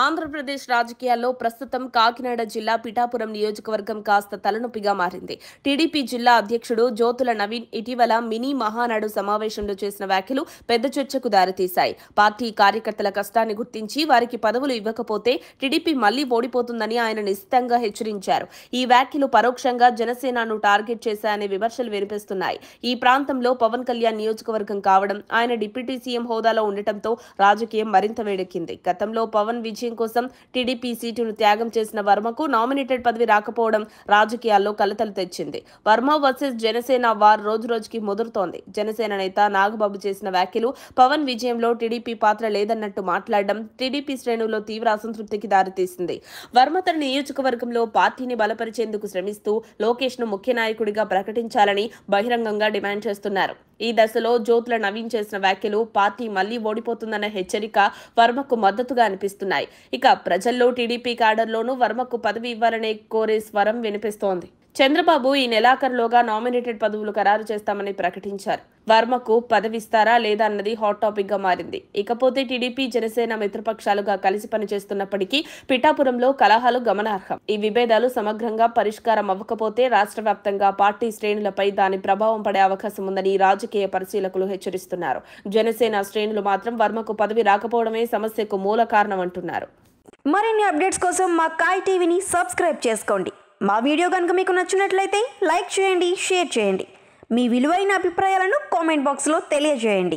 ఆంధ్రప్రదేశ్ రాజకీయాల్లో ప్రస్తుతం కాకినాడ జిల్లా పిఠాపురం నియోజకవర్గం కాస్త తలనొప్పిగా మారింది. టీడీపీ జిల్లా అధ్యక్షుడు జ్యోతుల నవీన్ ఇటీవల మినీ మహానాడు సమావేశంలో చేసిన వ్యాఖ్యలు పెద్ద చర్చకు దారితీశాయి. పార్టీ కార్యకర్తల కష్టాన్ని గుర్తించి వారికి పదవులు ఇవ్వకపోతే టీడీపీ మళ్లీ ఓడిపోతుందని ఆయన నిశితంగా హెచ్చరించారు. ఈ వ్యాఖ్యలు పరోక్షంగా జనసేనను టార్గెట్ చేశాయనే విమర్శలు వినిపిస్తున్నాయి. ఈ ప్రాంతంలో పవన్ కళ్యాణ్ నియోజకవర్గం కావడం, ఆయన డిప్యూటీ సీఎం హోదాలో ఉండటంతో రాజకీయం మరింత వేడెక్కింది. గతంలో పవన్ విజయం కోసం టీడీపీ సీటును త్యాగం చేసిన వర్మకు నామినేటెడ్ పదవి రాకపోవడం రాజకీయాల్లో కలతలు తెచ్చింది. వర్మ వర్సెస్ జనసేన వార్ రోజురోజుకి ముదురుతోంది. జనసేన నేత నాగబాబు చేసిన వ్యాఖ్యలు పవన్ విజయంలో టీడీపీ పాత్ర లేదన్నట్టు మాట్లాడడం టీడీపీ శ్రేణుల్లో తీవ్ర అసంతృప్తికి దారితీసింది. వర్మ తన నియోజకవర్గంలో పార్టీని బలపరిచేందుకు శ్రమిస్తూ లోకేష్ ను ముఖ్య నాయకుడిగా ప్రకటించాలని బహిరంగంగా డిమాండ్ చేస్తున్నారు. ఈ దశలో జ్యోతుల నవీన్ చేసిన వ్యాఖ్యలు పార్టీ మళ్లీ ఓడిపోతుందన్న హెచ్చరిక వర్మకు మద్దతుగా అనిపిస్తున్నాయి. ఇక ప్రజల్లో టీడీపీ క్యాడర్లోనూ వర్మకు పదవి ఇవ్వాలనే కోరే స్వరం వినిపిస్తోంది. చంద్రబాబు ఈ నెలాఖరులోగా నామినేటెడ్ పదవులు ఖరారు చేస్తామని ప్రకటించారు. వర్మకు పదవిస్తారా లేదా అన్నది హాట్ టాపిక్ గా మారింది. ఇకపోతే టీడీపీ జనసేన మిత్రపక్షాలుగా కలిసి పనిచేస్తున్నప్పటికీ పిఠాపురంలో కలహాలు గమనార్హం. ఈ విభేదాలు సమగ్రంగా పరిష్కారం అవ్వకపోతే రాష్ట్ర వ్యాప్తంగా పార్టీ శ్రేణులపై దాని ప్రభావం పడే అవకాశం ఉందని రాజకీయ పరిశీలకులు హెచ్చరిస్తున్నారు. జనసేన శ్రేణులు మాత్రం వర్మకు పదవి రాకపోవడమే సమస్యకు మూల కారణం అంటున్నారు. మరిన్ని అప్డేట్స్ కోసం మా కాయ్ టీవీని సబ్స్క్రైబ్ చేసుకోండి. మా వీడియో కనుక మీకు నచ్చినట్లయితే లైక్ చేయండి, షేర్ చేయండి. మీ విలువైన అభిప్రాయాలను కామెంట్ బాక్స్లో తెలియజేయండి.